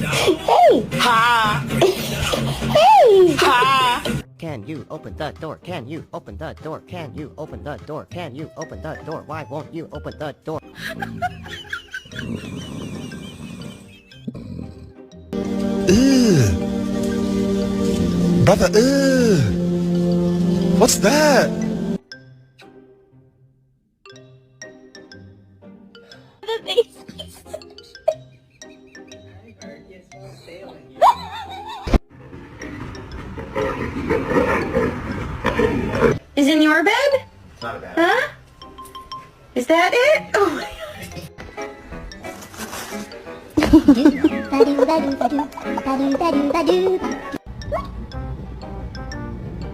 Hey! Ha! Hey! Ha! Can you open the door? Can you open the door? Can you open the door? Can you open the door? Why won't you open the door? Brother, what's that? The baby. Is in your bed? It's not a bad. Huh? Is that it? Oh my god.